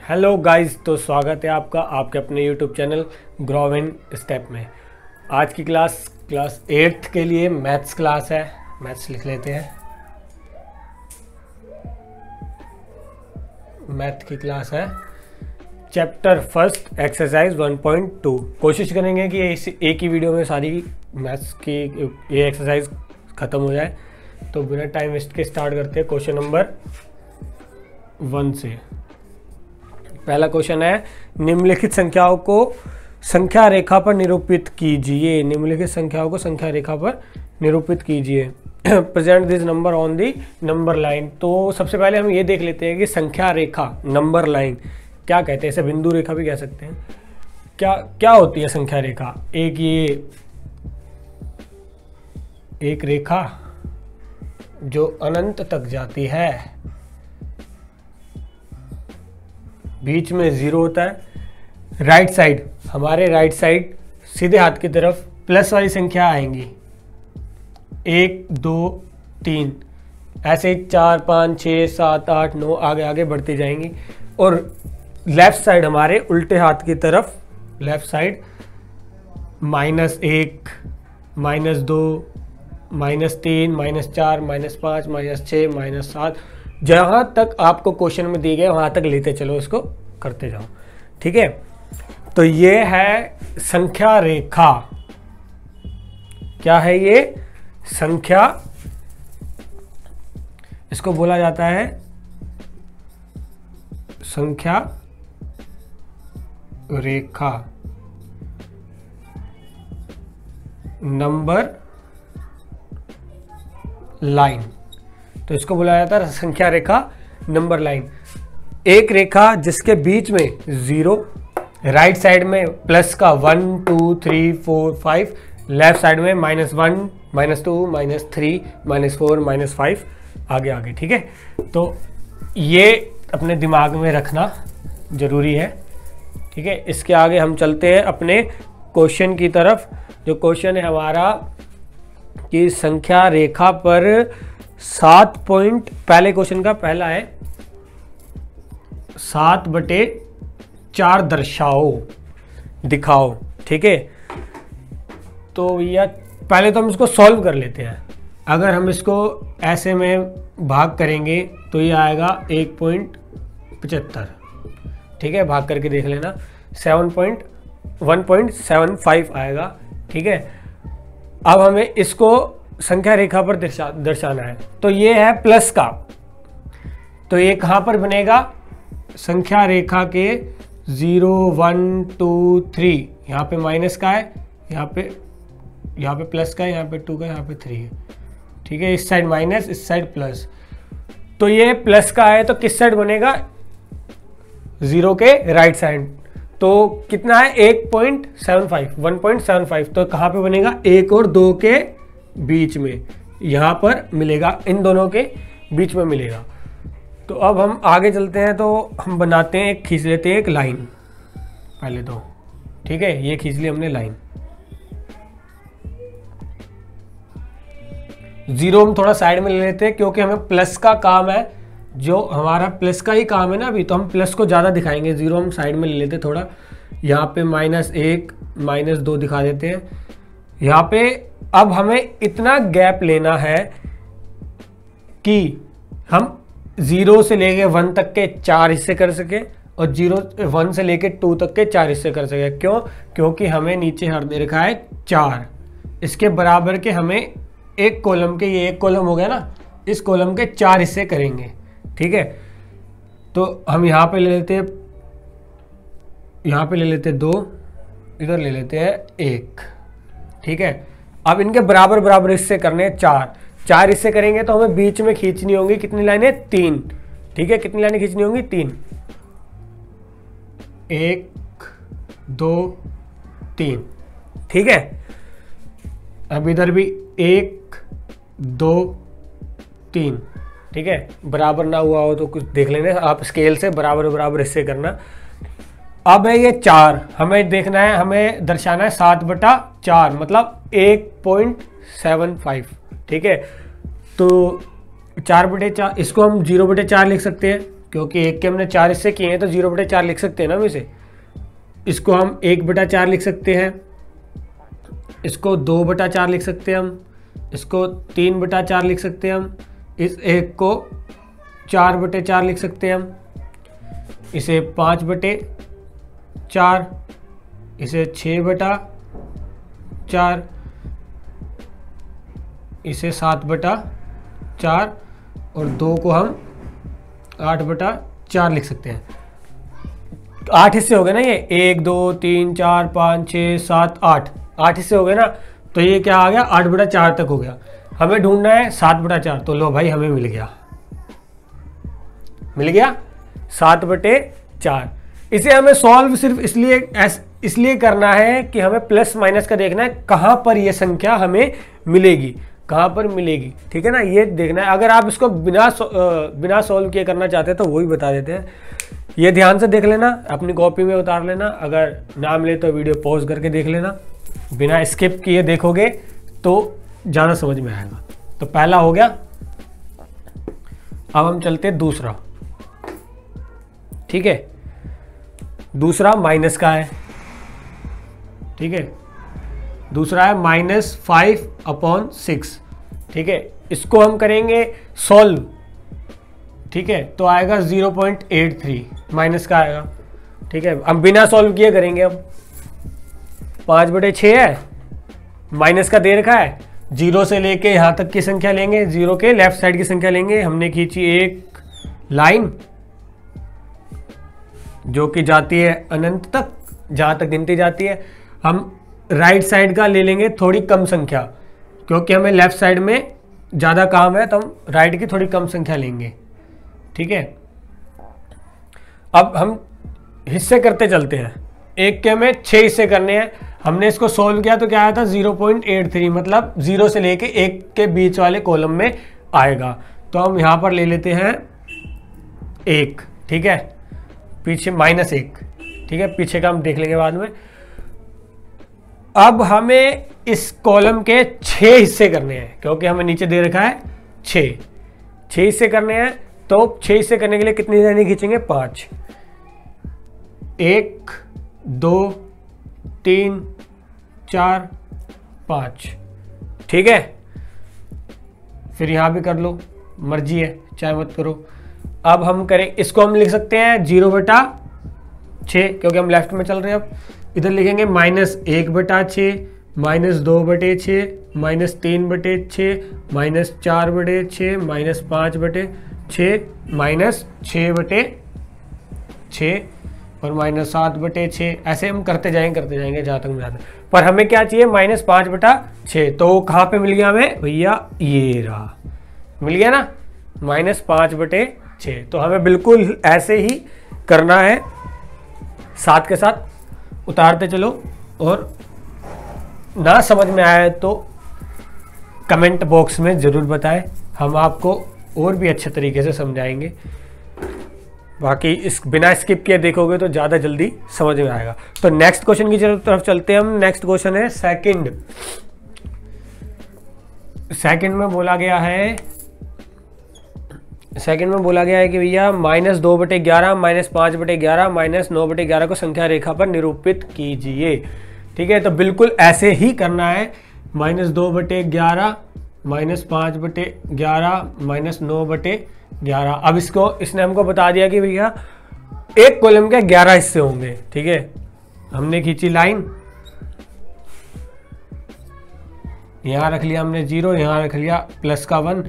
Hello guys, तो स्वागत है आपका आपके अपने YouTube channel grow in step में। आज की क्लास 8th के लिए मैथ्स क्लास है। मैथ्स लिख लेते हैं। मैथ की क्लास है, चैप्टर फर्स्ट एक्सरसाइज 1.2। कोशिश करेंगे कि एक ही वीडियो में सारी मैथ्स की ये एक्सरसाइज ख़त्म हो जाए। तो बिना टाइम वेस्ट के स्टार्ट करते हैं क्वेश्चन नंबर 1 से। पहला क्वेश्चन है, निम्नलिखित संख्याओं को संख्या रेखा पर निरूपित कीजिए। निम्नलिखित संख्याओं को संख्या रेखा पर निरूपित कीजिए। Present this number on the number line. तो सबसे पहले हम ये देख लेते हैं कि संख्या रेखा नंबर लाइन क्या कहते हैं। इसे बिंदु रेखा भी कह सकते हैं। क्या होती है संख्या रेखा? एक रेखा जो अनंत तक जाती है, बीच में 0 होता है। राइट साइड, हमारे राइट साइड सीधे हाथ की तरफ प्लस वाली संख्या आएंगी, 1 2 3, ऐसे 4 5 6 7 8 9 आगे आगे बढ़ती जाएंगी। और लेफ्ट साइड हमारे उल्टे हाथ की तरफ लेफ्ट साइड -1 -2 -3 -4 -5 -6 -7, जहां तक आपको क्वेश्चन में दिए गए वहां तक लेते चलो, इसको करते जाओ। ठीक है, तो ये है संख्या रेखा। क्या है ये? संख्या, इसको बोला जाता है संख्या रेखा नंबर लाइन। तो इसको बोला जाता है संख्या रेखा नंबर लाइन। एक रेखा जिसके बीच में 0, राइट साइड में प्लस का 1 2 3 4 5, लेफ्ट साइड में -1 -2 -3 -4 -5 आगे आगे। ठीक है, तो ये अपने दिमाग में रखना जरूरी है। ठीक है, इसके आगे हम चलते हैं अपने क्वेश्चन की तरफ। जो क्वेश्चन है हमारा कि संख्या रेखा पर 7 पॉइंट, पहले क्वेश्चन का पहला है 7/4 दर्शाओ, दिखाओ। ठीक है, तो यह पहले तो हम इसको सॉल्व कर लेते हैं। अगर हम इसको ऐसे में भाग करेंगे तो ये आएगा 1.75। ठीक है, भाग करके देख लेना, 1.75 आएगा। ठीक है, अब हमें इसको संख्या रेखा पर दर्शाना है। तो ये है प्लस का, तो ये कहाँ पर बनेगा? संख्या रेखा के 0 1 2 3, यहाँ पे माइनस का है, यहाँ पे प्लस का है, यहाँ पे 2 का, यहाँ पे 3 है। ठीक है, इस साइड माइनस, इस साइड प्लस। तो ये प्लस का है तो किस साइड बनेगा? 0 के राइट साइड। तो कितना है? 1.75। तो कहाँ पे बनेगा? 1 और 2 के बीच में, यहाँ पर मिलेगा, इन दोनों के बीच में मिलेगा। तो अब हम आगे चलते हैं। तो हम बनाते हैं, खींच लेते हैं एक लाइन पहले तो। ठीक है, ये खींच ली हमने लाइन। 0 हम थोड़ा साइड में ले लेते हैं क्योंकि हमें प्लस का काम है, जो हमारा प्लस का ही काम है ना अभी, तो हम प्लस को ज़्यादा दिखाएंगे। 0 हम साइड में ले लेते थोड़ा, यहाँ पे -1 -2 दिखा देते हैं यहाँ पे। अब हमें इतना गैप लेना है कि हम 0 से लेके 1 तक के 4 हिस्से कर सके और 1 से लेके 2 तक के 4 हिस्से कर सके। क्यों? क्योंकि हमें नीचे हर दे रखा है 4, इसके बराबर के हमें एक कॉलम के, ये एक कॉलम हो गया ना, इस कॉलम के 4 हिस्से करेंगे। ठीक है, तो हम यहाँ पे ले लेते हैं, यहाँ पे ले लेते हैं 2, इधर ले लेते हैं 1। ठीक है, अब इनके बराबर बराबर हिस्से करने हैं 4 हिस्से करेंगे तो हमें बीच में खींचनी होंगी कितनी लाइनें? 3। ठीक है, कितनी लाइनें खींचनी होंगी? 3। 1 2 3। ठीक है, अब इधर भी 1 2 3। ठीक है, बराबर ना हुआ हो तो कुछ देख लेना, आप स्केल से बराबर बराबर हिस्से करना। अब है ये 4, हमें देखना है, हमें दर्शाना है 7/4, मतलब 1.75। ठीक है, तो 4/4, इसको हम 0/4 लिख सकते हैं क्योंकि 1 के हमने 4 हिस्से किए हैं तो 0/4 लिख सकते हैं ना हम इसे। इसको हम 1/4 लिख सकते हैं, इसको 2/4 लिख सकते हैं हम, इसको 3/4 लिख सकते हैं हम, इस 1 को 4/4 लिख सकते हैं हम, इसे 5/4, इसे 6/4, इसे 7/4 और 2 को हम 8/4 लिख सकते हैं। 8 हिस्से हो गए ना ये, 1 2 3 4 5 6 7 8 हिस्से हो गए ना। तो ये क्या आ गया, 8/4 तक हो गया। हमें ढूंढना है 7/4। तो लो भाई हमें मिल गया 7/4। इसे हमें सॉल्व सिर्फ इसलिए करना है कि हमें प्लस माइनस का देखना है कहाँ पर ये संख्या हमें मिलेगी, कहाँ पर मिलेगी, ठीक है ना, ये देखना है। अगर आप इसको बिना सॉल्व किए करना चाहते हैं तो वही बता देते हैं। ये ध्यान से देख लेना, अपनी कॉपी में उतार लेना, अगर ना मिले तो वीडियो पॉज करके देख लेना। बिना स्किप किए देखोगे तो ज़्यादा समझ में आएगा। तो पहला हो गया। अब हम चलते हैं दूसरा, ठीक है। दूसरा माइनस का है, ठीक है। दूसरा है -5/6, ठीक है। इसको हम करेंगे सॉल्व, ठीक है। तो आएगा 0.83 माइनस का आएगा, ठीक है। हम बिना सॉल्व किए करेंगे। अब 5/6 है, माइनस का दे रखा है, 0 से लेके यहाँ तक की संख्या लेंगे, 0 के लेफ्ट साइड की संख्या लेंगे। हमने खींची एक लाइन जो कि जाती है अनंत तक, जहाँ तक गिनती जाती है। हम राइट साइड का ले लेंगे थोड़ी कम संख्या, क्योंकि हमें लेफ्ट साइड में ज़्यादा काम है, तो हम राइट की थोड़ी कम संख्या लेंगे, ठीक है। अब हम हिस्से करते चलते हैं। 1 के हमें 6 हिस्से करने हैं। हमने इसको सोल्व किया तो क्या आया था 0.83, मतलब 0 से लेके 1 के बीच वाले कॉलम में आएगा। तो हम यहाँ पर ले लेते हैं 1, ठीक है, पीछे -1, ठीक है। पीछे का हम देख लेंगे बाद में। अब हमें इस कॉलम के 6 हिस्से करने हैं, क्योंकि हमें नीचे दे रखा है 6 हिस्से करने हैं। तो 6 हिस्से करने के लिए कितनी लाइनें खींचेंगे, 5, 1 2 3 4 5, ठीक है। फिर यहां भी कर लो, मर्जी है, चाहे मत करो। अब हम करें, इसको हम लिख सकते हैं 0/6, क्योंकि हम लेफ्ट में चल रहे हैं। अब इधर लिखेंगे -1/6, -2/6, -3/6, -4/6, -5/6, -6/6 और -7/6। ऐसे हम करते जाएंगे जहाँ तक मिला। पर हमें क्या चाहिए, -5/6। तो कहाँ पे मिल गया हमें भैया, ये रहा, मिल गया ना, -5/6। तो हमें बिल्कुल ऐसे ही करना है, साथ के साथ उतारते चलो। और ना समझ में आया तो कमेंट बॉक्स में ज़रूर बताएं, हम आपको और भी अच्छे तरीके से समझाएंगे। बाकी इस बिना स्किप किए देखोगे तो ज़्यादा जल्दी समझ में आएगा। तो नेक्स्ट क्वेश्चन की तरफ चलते हैं हम। नेक्स्ट क्वेश्चन है सेकंड में बोला गया है कि भैया -2/11, -5/11, -9/11 को संख्या रेखा पर निरूपित कीजिए, ठीक है। तो बिल्कुल ऐसे ही करना है, -2/11, -5/11, -9/11। अब इसने हमको बता दिया कि भैया एक कॉलम के 11 हिस्से होंगे, ठीक है। हमने खींची लाइन, यहाँ रख लिया हमने 0, यहाँ रख लिया प्लस का 1।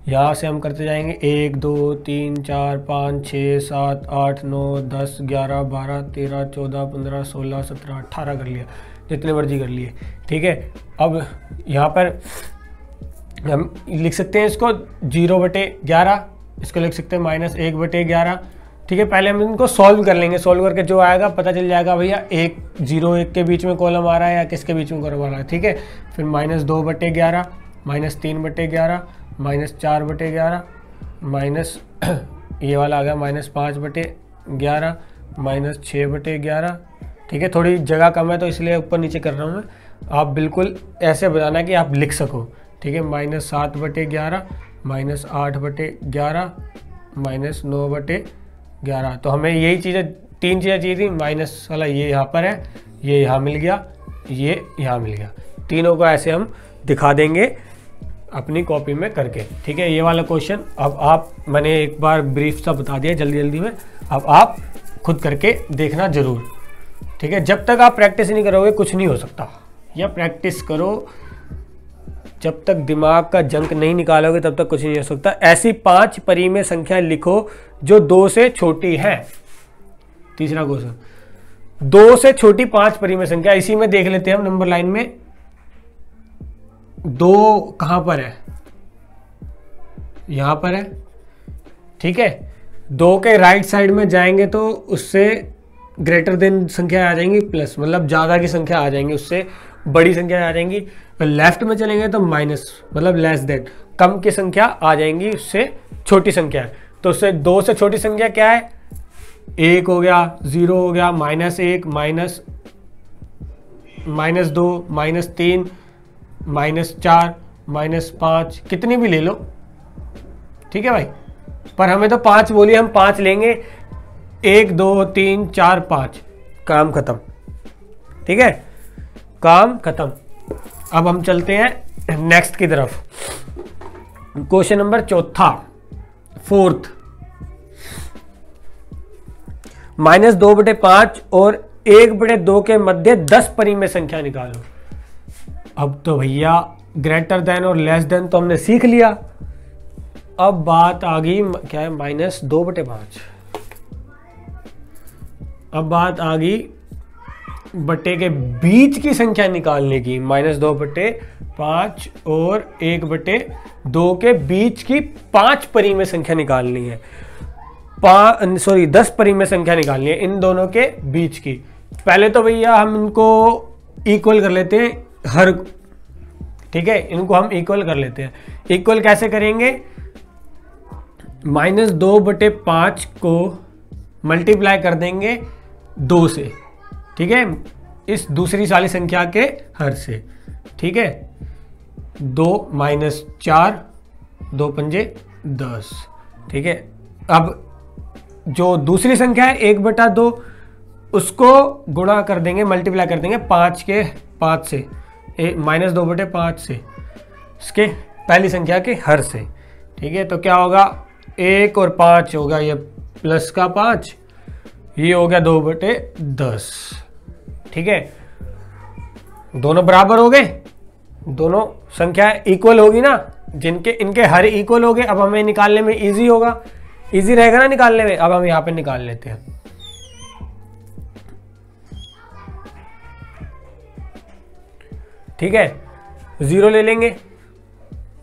यहाँ से हम करते जाएंगे 1 2 3 4 5 6 7 8 9 10 11 12 13 14 15 16 17 18 कर लिया, जितने मर्जी कर लिए, ठीक है। अब यहाँ पर हम लिख सकते हैं इसको 0/11, इसको लिख सकते हैं -1/11, ठीक है। पहले हम इनको सॉल्व कर लेंगे, सॉल्व करके जो आएगा पता चल जाएगा भैया 1 0 1 के बीच में कॉलम आ रहा है या किसके बीच में कॉलम आ रहा है, ठीक है। फिर -2/11, -3/11, -4/11, माइनस ये वाला आ गया -5/11, -6/11, ठीक है। थोड़ी जगह कम है तो इसलिए ऊपर नीचे कर रहा हूँ मैं। आप बिल्कुल ऐसे बनाना कि आप लिख सको, ठीक है। -7/11, -8/11, -9/11, 11। तो हमें यही चीज़ें, 3 चीज़ें चाहिए थी, माइनस वाला ये यहाँ पर है, ये यहाँ मिल गया, ये यहाँ मिल गया। तीनों को ऐसे हम दिखा देंगे अपनी कॉपी में करके, ठीक है। ये वाला क्वेश्चन अब आप, मैंने एक बार ब्रीफ सा बता दिया जल्दी जल्दी में, अब आप खुद करके देखना ज़रूर, ठीक है। जब तक आप प्रैक्टिस नहीं करोगे कुछ नहीं हो सकता, या प्रैक्टिस करो, जब तक दिमाग का जंक नहीं निकालोगे तब तक कुछ नहीं हो सकता। ऐसी 5 परिमेय संख्या लिखो जो 2 से छोटी है। तीसरा क्वेश्चन, 2 से छोटी 5 परिमेय संख्या, इसी में देख लेते हैं हम नंबर लाइन में। 2 कहां पर है, यहां पर है, ठीक है। 2 के राइट साइड में जाएंगे तो उससे ग्रेटर देन संख्या आ जाएंगी, प्लस मतलब ज़्यादा की संख्या आ जाएंगी, उससे बड़ी संख्या आ जाएंगी। लेफ्ट में चलेंगे तो माइनस मतलब लेस देन, कम की संख्या आ जाएंगी, उससे छोटी संख्या है। तो उससे 2 से छोटी संख्या क्या है, 1 हो गया, 0 हो गया, -1, -2, -3, -4, -5, कितनी भी ले लो, ठीक है भाई। पर हमें तो 5 बोली, हम 5 लेंगे, 1 2 3 4 5, काम खत्म, ठीक है, काम खत्म। अब हम चलते हैं नेक्स्ट की तरफ। क्वेश्चन नंबर 4th, -2/5 और 1/2 के मध्य 10 परिमेय संख्या निकालो। अब तो भैया ग्रेटर देन और लेस देन तो हमने सीख लिया, अब बात आ गई क्या है, -2/5। अब बात आ गई बटे के बीच की संख्या निकालने की। -2/5 और 1/2 के बीच की 5 परिमेय संख्या निकालनी है, 10 परिमेय संख्या निकालनी है इन दोनों के बीच की। पहले तो भैया हम इनको इक्वल कर लेते हैं हर, ठीक है, इनको हम इक्वल कर लेते हैं। इक्वल कैसे करेंगे, -2/5 को मल्टीप्लाई कर देंगे 2 से, ठीक है, इस दूसरी सारी संख्या के हर से, ठीक है। 2 - 4, 2 पंजे 10, ठीक है। अब जो दूसरी संख्या है 1/2, उसको गुणा कर देंगे, मल्टीप्लाई कर देंगे 5 के 5 से, -2/5 से, इसके पहली संख्या के हर से, ठीक है। तो क्या होगा, 1 और 5 होगा, ये प्लस का 5, ये हो गया 2/10, ठीक है। दोनों बराबर हो गए, दोनों संख्या इक्वल होगी ना, जिनके इनके हर इक्वल हो गए। अब हमें निकालने में इजी होगा, इजी रहेगा ना निकालने में। अब हम यहां पे निकाल लेते हैं, ठीक है। 0 ले लेंगे,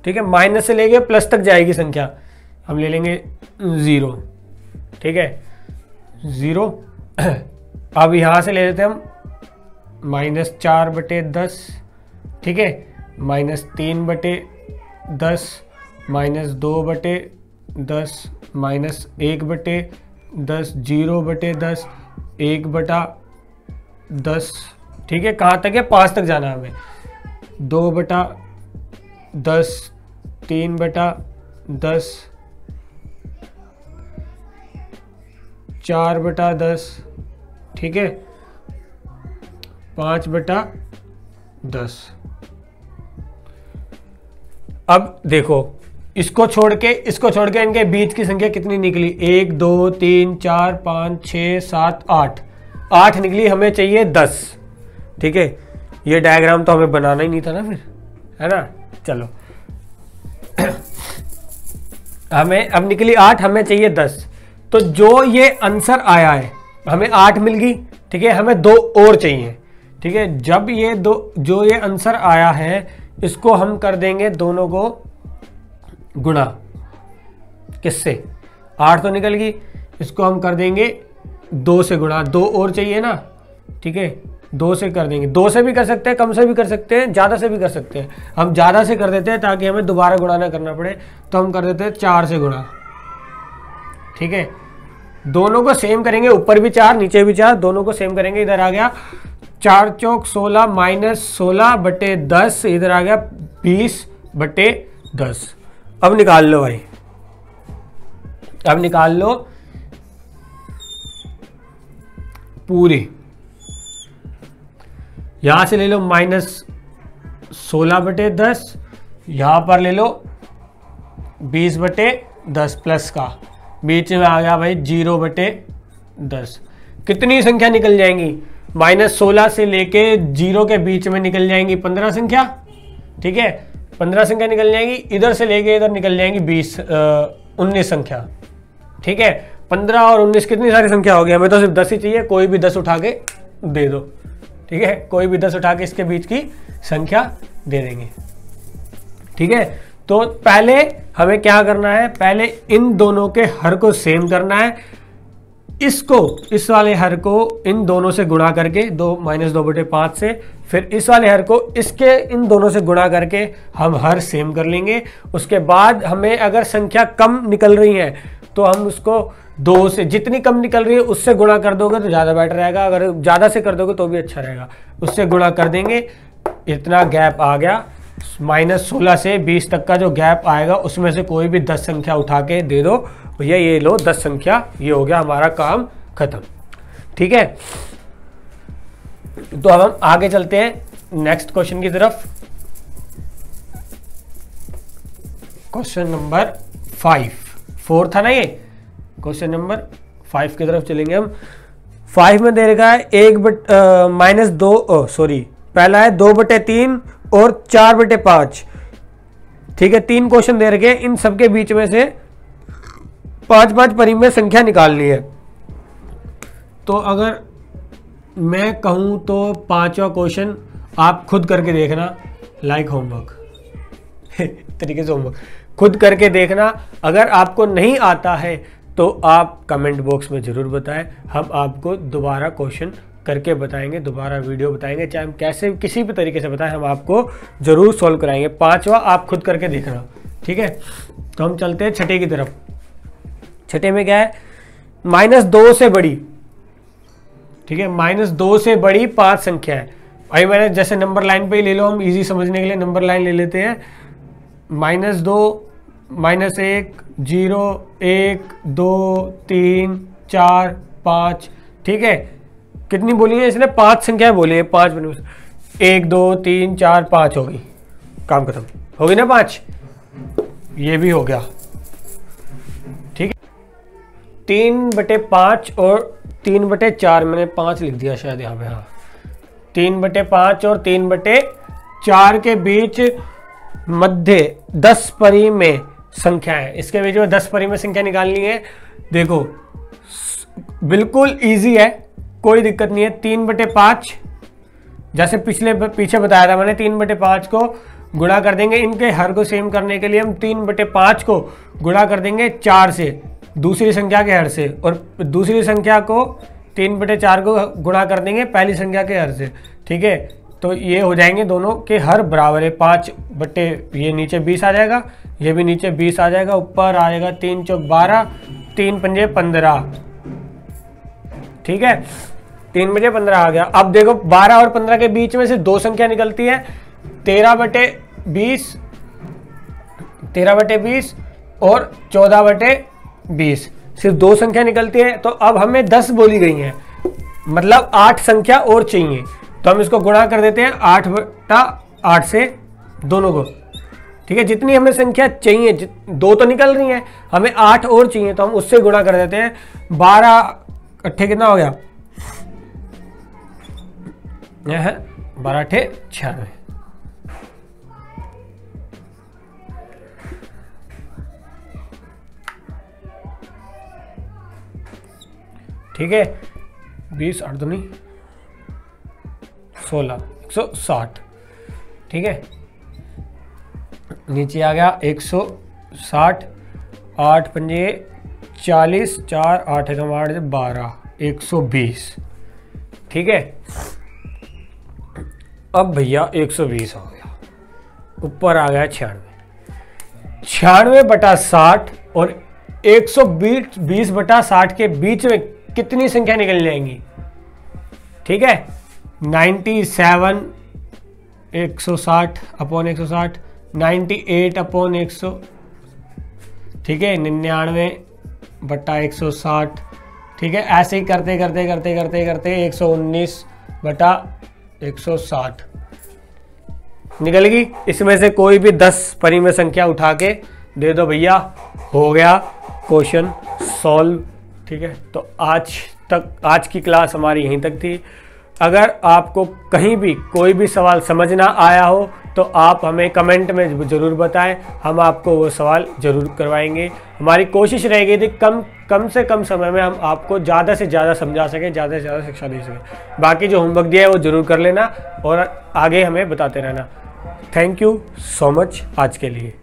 ठीक है, माइनस से लेके प्लस तक जाएगी संख्या, हम ले लेंगे 0, ठीक है, 0। अब यहां से ले लेते हैं हम -4/10, ठीक है, -3/10, -2/10, -1/10, 0/10, 1/10, ठीक है। कहाँ तक है, 5 तक जाना है हमें। 2/10, 3/10, 4/10, ठीक है, 5/10। अब देखो, इसको छोड़ के इनके बीच की संख्या कितनी निकली, 1 2 3 4 5 6 7 8 निकली, हमें चाहिए 10, ठीक है। ये डायग्राम तो हमें बनाना ही नहीं था ना फिर, है ना। चलो हमें अब निकली 8, हमें चाहिए 10। तो जो ये आंसर आया है, हमें 8 मिल गई, ठीक है, हमें 2 और चाहिए, ठीक है। जब ये जो ये आंसर आया है, इसको हम कर देंगे दोनों को गुणा, किससे, 8 तो निकल गई, इसको हम कर देंगे 2 से गुणा, 2 और चाहिए ना, ठीक है, 2 से कर देंगे। 2 से भी कर सकते हैं, कम से भी कर सकते हैं, ज़्यादा से भी कर सकते हैं। हम ज़्यादा से कर देते हैं ताकि हमें दोबारा गुणा ना करना पड़े, तो हम कर देते हैं 4 से गुणा, ठीक है। दोनों को सेम करेंगे, ऊपर भी 4 नीचे भी 4, दोनों को सेम करेंगे। इधर आ गया 4 चौक 16 -16/10, इधर आ गया 20/10। अब निकाल लो भाई, अब निकाल लो पूरे, यहां से ले लो -16/10, यहां पर ले लो 20/10 प्लस का, बीच में आ गया भाई 0/10। कितनी संख्या निकल जाएंगी? -16 से लेके 0 के बीच में निकल जाएंगी 15 संख्या, ठीक है, 15 संख्या निकल जाएंगी। इधर से लेके इधर निकल जाएंगी 19 संख्या, ठीक है। 15 और 19 कितनी सारी संख्या हो गई? हमें तो सिर्फ 10 ही चाहिए, कोई भी 10 उठा के दे दो, ठीक है, कोई भी 10 उठा के इसके बीच की संख्या दे देंगे, ठीक है। तो पहले हमें क्या करना है? पहले इन दोनों के हर को सेम करना है, इसको, इस वाले हर को इन दोनों से गुणा करके, 2 -2/5 से, फिर इस वाले हर को इसके इन दोनों से गुणा करके हम हर सेम कर लेंगे। उसके बाद हमें अगर संख्या कम निकल रही है तो हम उसको 2 से, जितनी कम निकल रही है उससे गुणा कर दोगे तो ज़्यादा बेटर रहेगा, अगर ज़्यादा से कर दोगे तो भी अच्छा रहेगा, उससे गुणा कर देंगे। इतना गैप आ गया, -16 से 20 तक का जो गैप आएगा उसमें से कोई भी 10 संख्या उठा के दे दो भैया, ये लो 10 संख्या, ये हो गया हमारा काम खत्म, ठीक है। तो अब हम आगे चलते हैं नेक्स्ट क्वेश्चन की तरफ। क्वेश्चन नंबर 4 था ना ये, क्वेश्चन नंबर 5 की तरफ चलेंगे हम। 5 में दे रखा है पहला है 2/3 और 4/5, ठीक है। 3 क्वेश्चन दे रखे, इन सबके बीच में से 5-5 परिमेय संख्या निकालनी है। तो अगर मैं कहूं तो 5वां क्वेश्चन आप खुद करके देखना, लाइक होमवर्क तरीके से होमवर्क खुद करके देखना। अगर आपको नहीं आता है तो आप कमेंट बॉक्स में ज़रूर बताएं, हम आपको दोबारा क्वेश्चन करके बताएंगे, दोबारा वीडियो बताएंगे, चाहे हम कैसे किसी भी तरीके से बताएं, हम आपको ज़रूर सॉल्व कराएंगे। 5वां आप खुद करके देखना, ठीक है। तो हम चलते हैं छठे की तरफ। छठे में क्या है? -2 से बड़ी, ठीक है, -2 से बड़ी 5 संख्या है। भाई मैंने जैसे नंबर लाइन पे ही ले लो, हम इजी समझने के लिए नंबर लाइन ले लेते हैं। -2, -1, 0, 1, 2, 3, 4, 5, ठीक है। कितनी बोली है इसने? 5 संख्याएं बोली है, 5 बनी, 1, 2, 3, 4, 5 हो गई, काम खत्म हो गई ना 5, ये भी हो गया, ठीक है। 3/5 और 3/4, मैंने 5 लिख दिया शायद यहाँ पे, हाँ, 3/5 और 3/4 के बीच मध्य 10 परिमेय संख्या है, इसके बीच में 10 परिमेय संख्या निकालनी है। देखो बिल्कुल इजी है, कोई दिक्कत नहीं है। 3/5 जैसे पीछे बताया था मैंने, 3/5 को गुणा कर देंगे, इनके हर को सेम करने के लिए हम 3/5 को गुणा कर देंगे 4 से, दूसरी संख्या के हर से, और दूसरी संख्या को 3/4 को गुणा कर देंगे पहली संख्या के हर से, ठीक है। तो ये हो जाएंगे दोनों के हर बराबर है, 5 बटे ये नीचे 20 आ जाएगा, ये भी नीचे 20 आ जाएगा, ऊपर आ जाएगा 3 चौक 12, 3 पंजे 15, ठीक है, 3 बजे 15 आ गया। अब देखो 12 और 15 के बीच में से 2 संख्या निकलती है, 13/20 और 14/20, सिर्फ 2 संख्या निकलती है। तो अब हमें 10 बोली गई है, मतलब 8 संख्या और चाहिए, तो हम इसको गुणा कर देते हैं 8/8 से दोनों को, ठीक है। जितनी हमें संख्या चाहिए, 2 तो निकल रही हैं, हमें 8 और चाहिए, तो हम उससे गुणा कर देते हैं। 12 अट्ठे कितना हो गया? 12 अट्ठे 96, ठीक है। 20 8 दूनी 16, 160, ठीक है। नीचे आ गया 160, 8 पंजे 40, 4 8 एकम 8 12, 120, ठीक है। अब भैया 120 हो गया, ऊपर आ गया 96/60 और 120/60 के बीच में कितनी संख्या निकल जाएंगी? ठीक है, 97 160 अपॉन 160, 98 अपॉन 100, ठीक है, 99/160, ठीक है, ऐसे ही करते करते करते करते करते 119/160 निकलेगी। इसमें से कोई भी 10 परिमेय संख्या उठा के दे दो भैया, हो गया क्वेश्चन सॉल्व। ठीक है, तो आज की क्लास हमारी यहीं तक थी। अगर आपको कहीं भी कोई भी सवाल समझ ना आया हो तो आप हमें कमेंट में ज़रूर बताएं, हम आपको वो सवाल ज़रूर करवाएंगे। हमारी कोशिश रहेगी कि कम से कम समय में हम आपको ज़्यादा से ज़्यादा समझा सकें, ज़्यादा से ज़्यादा शिक्षा दे सकें। बाकी जो होमवर्क दिया है वो ज़रूर कर लेना और आगे हमें बताते रहना। थैंक यू सो मच आज के लिए।